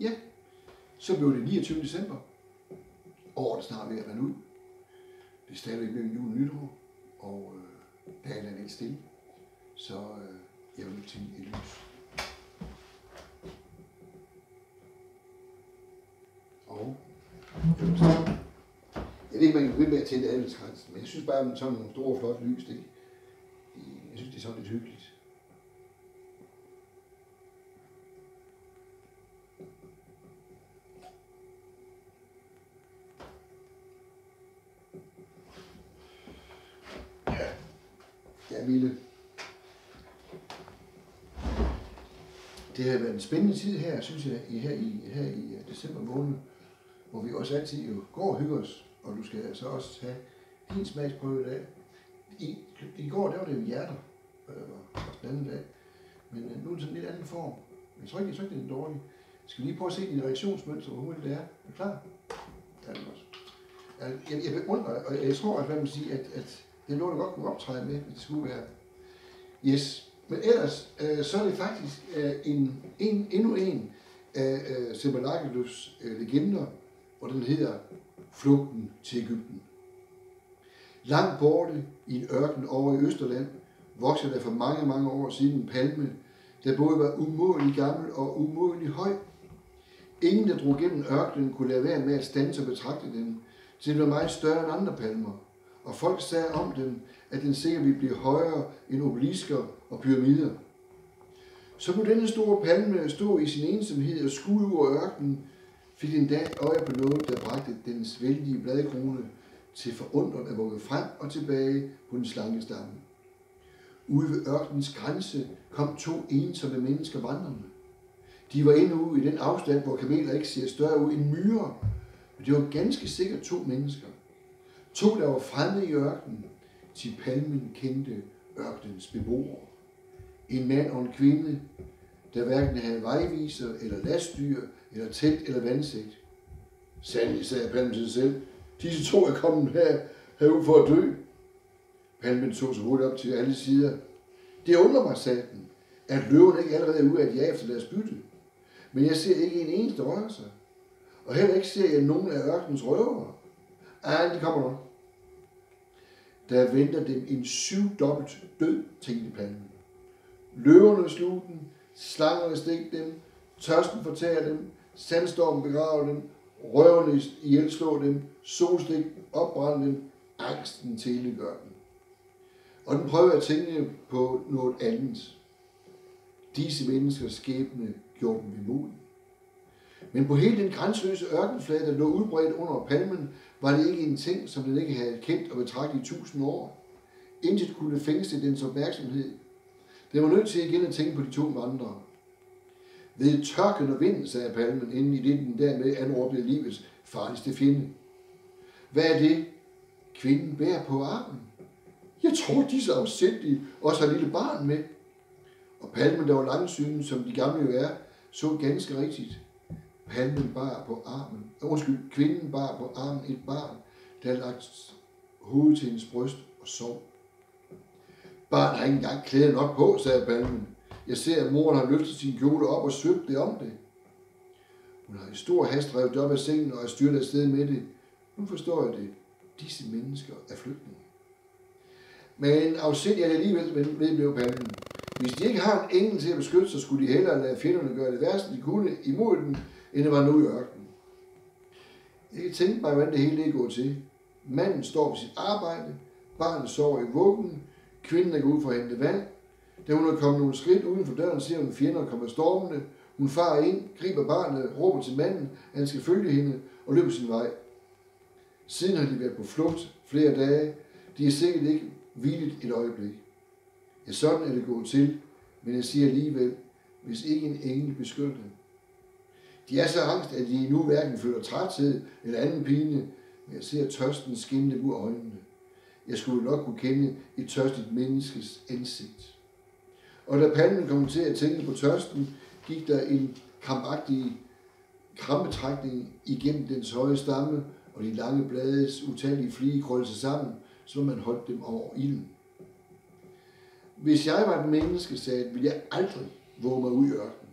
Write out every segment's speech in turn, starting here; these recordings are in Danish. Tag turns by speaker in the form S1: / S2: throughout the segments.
S1: Ja, så blev det 29. december. Året er snart ved at rende ud. Det er stadigvæk mellem jul og nytår, og dagen er lidt stille. Så jeg vil tænde et lys. Og jeg ved ikke, man kan begynde med at tænde adventskransen, men jeg synes bare, at sådan nogle store, flotte lys, det, jeg synes, det er sådan lidt hyggeligt. Ja, Mille. Det har været en spændende tid her, synes jeg, her i december måned, hvor vi også altid jo går og hygger os, og du skal så også have din smagsprøve i dag. I går, der var det jo hjerter, og den anden dag, men nu er det sådan en lidt anden form. Jeg tror ikke, det er dårligt. Skal vi lige prøve at se dit reaktionsmønster, hvor hurtigt det er? Er du klar? Ja, det er også. Jeg beundrer, og jeg tror, at hvad man siger, at det er noget, der godt kunne optræde med, hvis det skulle være. Yes. Men ellers, så er det faktisk endnu en af Semmelakkeløs legender, og den hedder Flugten til Egypten. Langt borte i en ørken over i Østerland voksede der for mange, mange år siden en palme, der både var umådelig gammel og umådelig høj. Ingen, der drog gennem ørkenen, kunne lade være med at standse og betragte den, til det var meget større end andre palmer. Og folk sagde om den, at den sikkert ville blive højere end obelisker og pyramider. Så kunne denne store palme stå i sin ensomhed og skue ud over ørkenen, fik en dag øje på noget, der bragte dens vældige bladkrone til forundret at våge frem og tilbage på den slanke stamme. Ude ved ørkenens grænse kom 2 ensomme mennesker vandrende. De var endnu i den afstand, hvor kameler ikke ser større ud end myrer, men det var ganske sikkert 2 mennesker. 2, der var fremme i ørkenen, til palmen kendte ørkenens beboere. En mand og en kvinde, der hverken havde vejviser eller lastdyr eller telt eller vandsigt. Sandelig, sagde palmen til sig selv, disse 2 er kommet herud for at dø. Palmen så så hurtigt op til alle sider. Det undrer mig, sagde den, at løverne ikke allerede er ude at jage efter deres bytte. Men jeg ser ikke en eneste røre sig. Og heller ikke ser jeg nogen af ørkenens røvere. Ej, de kommer nok. Der venter dem en 7-dobbelt død, tænkte palmen. Løverne slog den, slangerne stegte dem, tørsten fortærer dem, sandstormen begraver dem, røverne ihjelslår dem, solstik opbrænder dem, angsten tilgør dem. Og den prøver at tænke på noget andet. Disse menneskers skæbne gjorde dem vemodige. Men på hele den grænseløse ørkenflade, der lå udbredt under palmen, var det ikke en ting, som den ikke havde kendt og betragtet i 1000 år. Intet kunne fængsle dens opmærksomhed. Den var nødt til igen at tænke på de 2 vandrere. Ved tørken og vinden, sagde palmen, inden i det den dermed anråbte livets farligste fjende. Hvad er det, kvinden bærer på armen? Jeg tror, disse afsindige også har et lille barn med. Og palmen, der var langsynet, som de gamle jo er, så ganske rigtigt. Palmen bar på armen, kvinden bar på armen et barn, der havde lagt hovedet til hendes bryst og sov. Barnet har ikke engang klæder nok på, sagde palmen. Jeg ser, at moren har løftet sin kjole op og svøbt det om det. Hun har i stor hast revet op af sengen og er styrtet afsted med det. Nu forstår jeg det. Disse mennesker er flygtninge. Men afsindig er det alligevel, vedblev palmen. Hvis de ikke har en engel til at beskytte sig, skulle de hellere lade fjenderne gøre det værste, de kunne imod den, end det var nu i ørkenen. Jeg kan tænke mig, hvordan det hele er gået til. Manden står på sit arbejde, barnet sover i vuggen, kvinden er gået ud for at hente vand. Da hun er kommet nogle skridt uden for døren, ser hun fjender kommer stormende. Hun farer ind, griber barnet, råber til manden, at han skal følge hende og løbe sin vej. Siden har de været på flugt flere dage. De er sikkert ikke hvilet et øjeblik. Ja, sådan er det gået til, men jeg siger alligevel, hvis ikke en engel beskytter dem. De er så angst, at de nu hverken føler træthed eller anden pine, men jeg ser tørsten skinne dem ud af øjnene. Jeg skulle nok kunne kende et tørstigt menneskes ansigt. Og da palmen kom til at tænke på tørsten, gik der en krampagtig krampetrækning igennem dens høje stamme, og de lange blades utallige flige krøllede sig sammen, så man holdt dem over ilden. Hvis jeg var et menneske, sagde, ville jeg aldrig våge mig ud i ørkenen.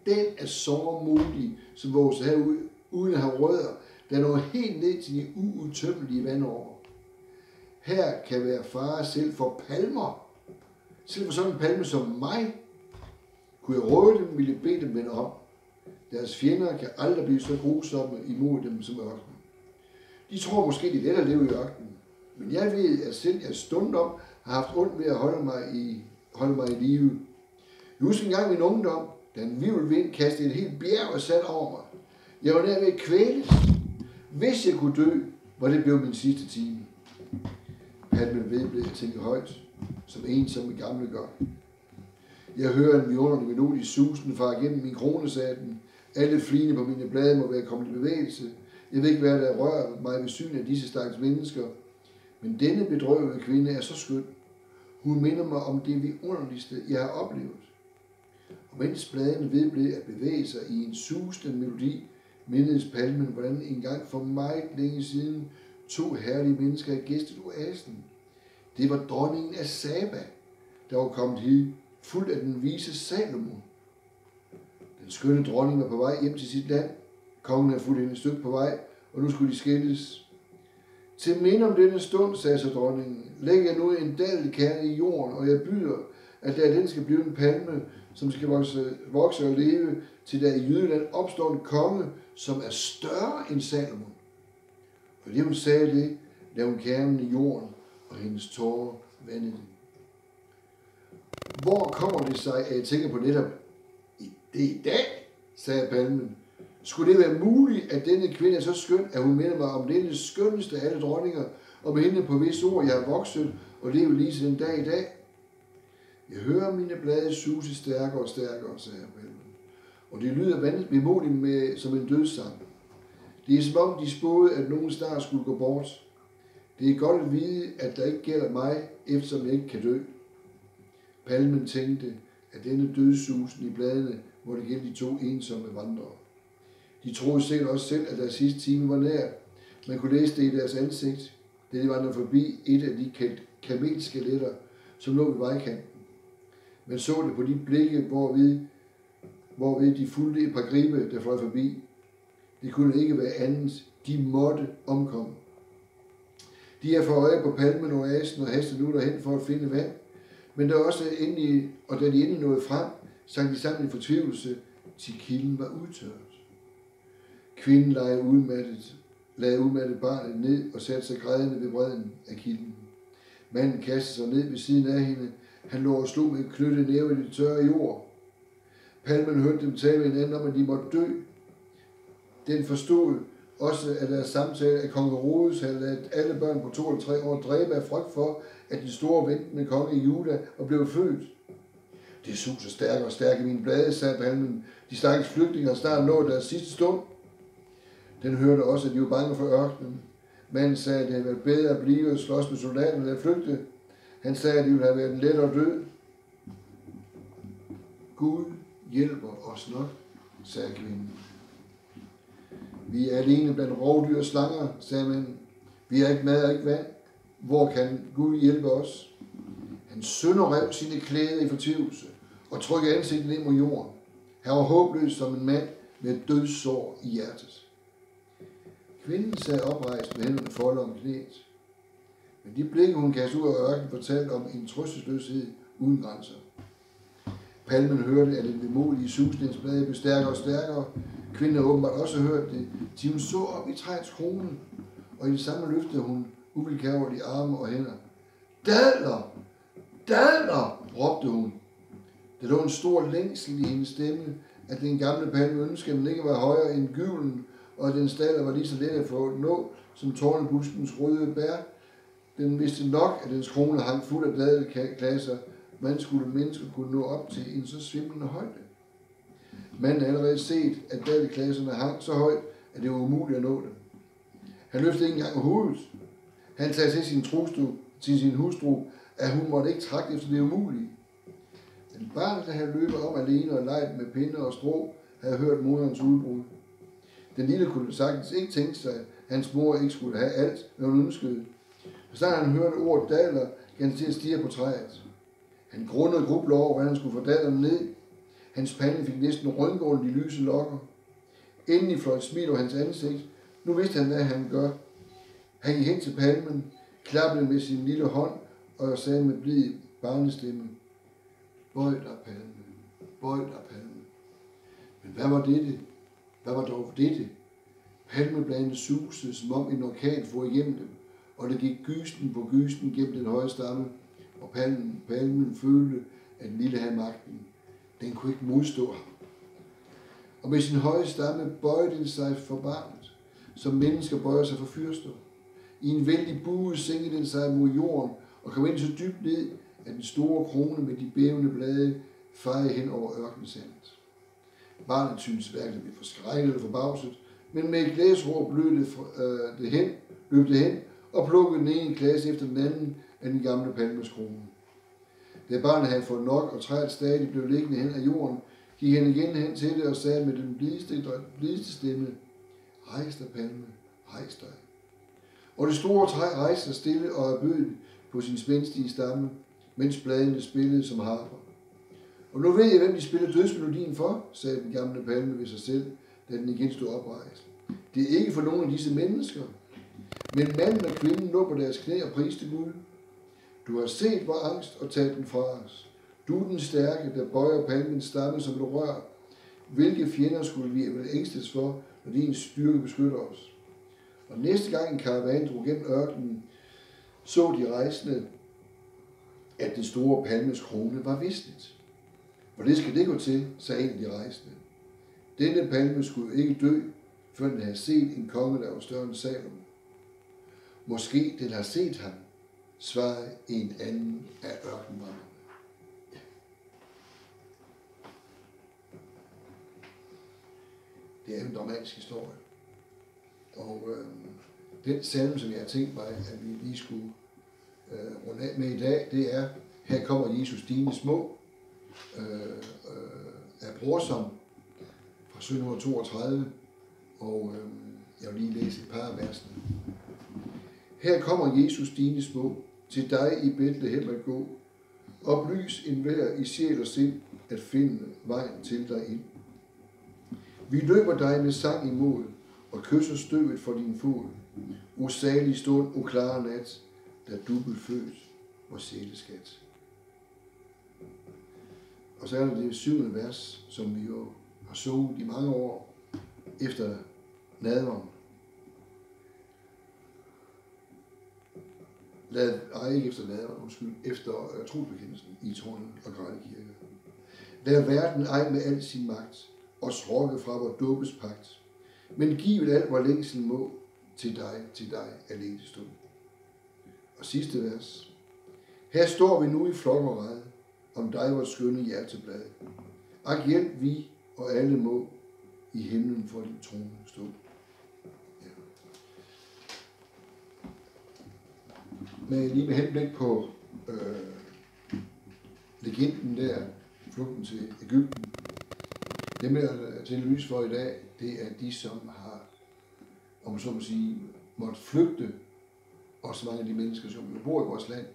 S1: den er så modig, som vores herude, uden at have rødder, der når helt ned til de uudtømmelige vandover. Her kan være fare selv for palmer. Selv for sådan en palme som mig, kunne jeg råde dem, ville bede dem vende om. Deres fjender kan aldrig blive så grusomme imod dem som ørkenen. De tror måske, det er let at leve i ørkenen, men jeg ved, at selv jeg stundom har haft ondt ved at holde mig i live. Jeg husker engang min ungdom, da en hvirvelvind kastede et helt bjerg af sand over mig. Jeg var nær ved at kvæles. Hvis jeg kunne dø, var det blevet min sidste time. Palmen vedblev at tænke højt, som ensomme gamle gør. Jeg hører en vidunderlig melodisk susen far igennem min kronesaten. Alle fligene på mine blade må være kommet i bevægelse. Jeg ved ikke, hvad der rører mig ved syn af disse stakkels mennesker. Men denne bedrøvede kvinde er så skøn. Hun minder mig om det vidunderligste, jeg har oplevet. Og mens bladene vedblev at bevæge sig i en susende melodi, mindedes palmen, hvordan engang for meget længe siden 2 herlige mennesker havde gæstet oasen. Det var dronningen af Saba, der var kommet hit, fuld af den vise Salomon. Den skønne dronning var på vej hjem til sit land. Kongen havde fulgt hende et stykke på vej, og nu skulle de skilles. Til minde om denne stund, sagde så dronningen, lægger jeg nu en dadelkerne i jorden, og jeg byder, at der den skal blive en palme, som skal vokse og leve, til der i Jydeland opstår en konge, som er større end Salomon. Og det hun sagde det, lavede hun kernen i jorden, og hendes tårer vandede den. Hvor kommer det sig, at jeg tænker på netop det i dag, sagde palmen. Skulle det være muligt, at denne kvinde er så skøn, at hun minder mig om denne skønneste af alle dronninger, og med hende på visse ord, jeg har vokset og levet lige til den dag i dag? Jeg hører mine blade suse stærkere og stærkere, sagde palmen, og det lyder vemodigt med som en dødssang. Det er som om de spåede, at nogen snart skulle gå bort. Det er godt at vide, at der ikke gælder mig, eftersom jeg ikke kan dø. Palmen tænkte, at denne dødssusen i bladene måtte gælde de 2 ensomme vandrere. De troede selv også selv, at deres sidste time var nær. Man kunne læse det i deres ansigt, da de vandrede forbi et af de kamelskeletter, som lå ved vejkanten. Man så det på de blikke, hvorved de fulgte et par gribe, der fløj forbi. Det kunne ikke være andet. De måtte omkomme. De er for øje på palmen og oasen og hastede nu derhen for at finde vand. Men da de endelig nåede frem, sang de sammen i fortvivlelse, til kilden var udtørret. Kvinden lagde udmattet barnet ned og satte sig grædende ved bredden af kilden. Manden kastede sig ned ved siden af hende. Han lå og slog med en knyttet næve i det tørre jord. Palmen hørte dem tale med hinanden om, at de måtte dø. Den forstod også, at deres samtale, at kong Herodes havde ladet alle børn på 2 eller 3 år dræbe af frygt for, at den store ventende konge i Juda var blevet født. Det suser stærkere og stærkere i mine blade, sagde palmen. De stakkels flygtninge har snart nået deres sidste stund. Den hørte også, at de var bange for ørkenen. Manden sagde, at det havde været bedre at blive og slås med soldaterne, der flygte. Han sagde, at det ville have været en lettere død. Gud hjælper os nok, sagde kvinden. Vi er alene blandt rovdyr og slanger, sagde manden. Vi har ikke mad og ikke vand. Hvor kan Gud hjælpe os? Han sønderrev sine klæder i fortvivlelse og trykkede ansigtet ned mod jorden. Han var håbløs som en mand med et dødssår i hjertet. Kvinden sad oprejst med hænderne foldet om knæet. Men de blikke, hun kastede ud af ørkenen, fortalte om en trøstesløshed uden grænser. Palmen hørte, at den vemodige susens blade blev stærkere og stærkere. Kvinden havde åbenbart også hørt det, til hun så op i træets krone, og i det samme løftede hun uvilkærligt arme og hænder. Dadler! Dadler! Råbte hun. Der lå en stor længsel i hendes stemme, at den gamle palme ønskede, at den ikke var højere end gyvlen, og at den staller var lige så let at få nå, som tårnebuskens røde bær. Den vidste nok, at dens krone hang fuld af dadelklasser, man skulle mennesker kunne nå op til en så svimlende højde. Manden havde allerede set, at dadelklasserne hang så højt, at det var umuligt at nå dem. Han løftede ikke engang hovedet. Han sagde til sin hustru, at hun måtte ikke trække efter det umulige. Men barnet, der havde løbet om alene og leget med pinde og strå, havde hørt moderens udbrud. Den lille kunne sagtens ikke tænke sig, at hans mor ikke skulle have alt, hvad hun ønskede. Og så han hørte ordet daler, gav han til at stirre på træet. Han grundede og grublede over, hvordan han skulle få dalerne ned. Hans pande fik næsten rynker under de lyse lokker. Endelig fløj et smil over hans ansigt. Nu vidste han, hvad han gør. Han gik hen til palmen, klappede med sin lille hånd og sagde med blid barnestemme: Bøj dig, palme, bøj dig, palme. Men hvad var dette? Hvad var dog dette? Palmebladene susede, som om en orkan for igennem dem, og det gik gysten på gysten gennem den høje stamme, og palmen følte, at den lille havde magten. Den kunne ikke modstå ham. Og med sin høje stamme bøjede den sig for barnet, som mennesker bøjer sig for fyrster. I en vældig bue sænkede den sig mod jorden og kom ind så dybt ned, at den store krone med de bævende blade fejede hen over ørkensandet. Barnet syntes hverken blev forskrækket eller forbavset, men med et glædesråb løb det hen og plukkede den ene klasse efter den anden af den gamle palmes krone. Da barnet havde fået nok, og træet stadig blev liggende hen ad jorden, gik han igen hen til det og sagde med den blideste stemme: Rejs dig, palme, rejs dig. Og det store træ rejste sig stille og erbødigt på sin spændstige stamme, mens bladene spillede som harper. Og nu ved jeg, hvem de spiller dødsmelodien for, sagde den gamle palme ved sig selv, da den igen stod oprejst. Det er ikke for nogen af disse mennesker, men manden og kvinden lå på deres knæ og priste Gud. Du har set vor angst og taget den fra os. Du er den stærke, der bøjer palmens stamme som et rør. Hvilke fjender skulle vi vel ængstes for, når din styrke beskytter os? Og næste gang en karavan drog gennem ørkenen, så de rejsende, at den store palmes krone var visnet. Og det skal det gå til, sagde en af de rejsende. Denne palme skulle ikke dø, før den havde set en konge, der var større end Salom. Måske den har set ham, svarede en anden af ørkenvandrerne. Ja. Det er en dramatisk historie. Og den salme, som jeg har tænkt mig, at vi lige skulle runde af med i dag, det er: Her kommer Jesus dine små, af Brorsom fra 1732, og jeg vil lige læse et par af versene. Her kommer Jesus dine små, til dig i Betlehem at gå, oplys enhver i sjæl og sind at finde vejen til dig ind. Vi løber dig med sang imod, og kysser støvet for din fod. O salig stund, o klare nat, da du blev født, vor sjæleskat. Og så er der det 7. vers, som vi jo har sunget i mange år efter nadveren. Ikke efter nadveren, efter trosbekendelsen i Tornen og Grønne Kirke. Lad verden ej med al sin magt, os rokke fra vor dåbes pagt, men giv alt vor længsel må, til dig alene stund. Og sidste vers. Her står vi nu i flok og ræde, om dig vort skønne hjerteblad. Ak hjælp vi og alle må, i himlen for din trone stå. Ja. Lige med henblik på legenden der, flugten til Egypten. Dem, jeg er til lys for i dag, det er de, som har, om så må sige, måtte flygte, også mange af de mennesker, som bor i vores land.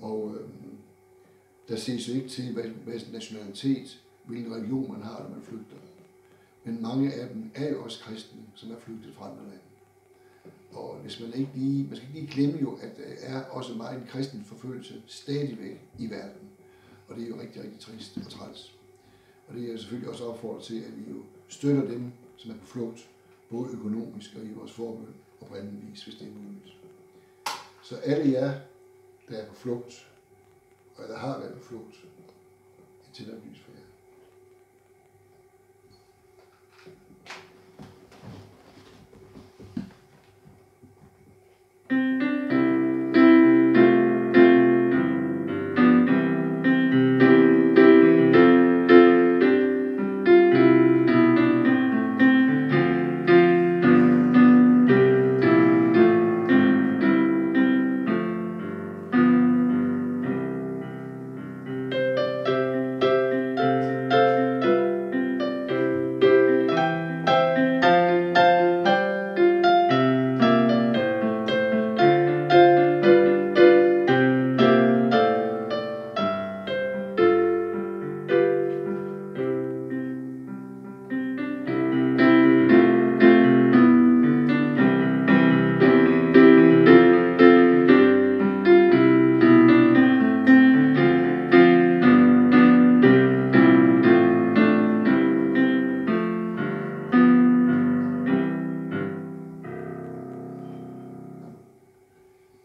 S1: Og der ses jo ikke til, hvad nationalitet, hvilken religion man har, når man flygter. Men mange af dem er jo også kristne, som er flygtet fra andre lande. Og hvis man skal ikke lige glemme jo, at der er også meget en kristen forfølgelse stadigvæk i verden. Og det er jo rigtig, rigtig trist og træls. Og det er selvfølgelig også opfordret til, at vi jo støtter dem, som er på flugt, både økonomisk og i vores forbøn, og på anden vis, hvis det er muligt. Så alle jer, der er på flugt, og der har været på flugt, er til at lys for jer.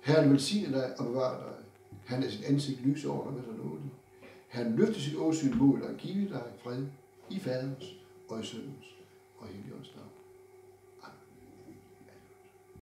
S1: Herren velsigne dig og bevare dig. Han er sit ansigt lyse over dig med dig nådig. Han løfter sit åsyn mod dig og giver dig fred i Faderens og i Søndens og Helligåndens navn.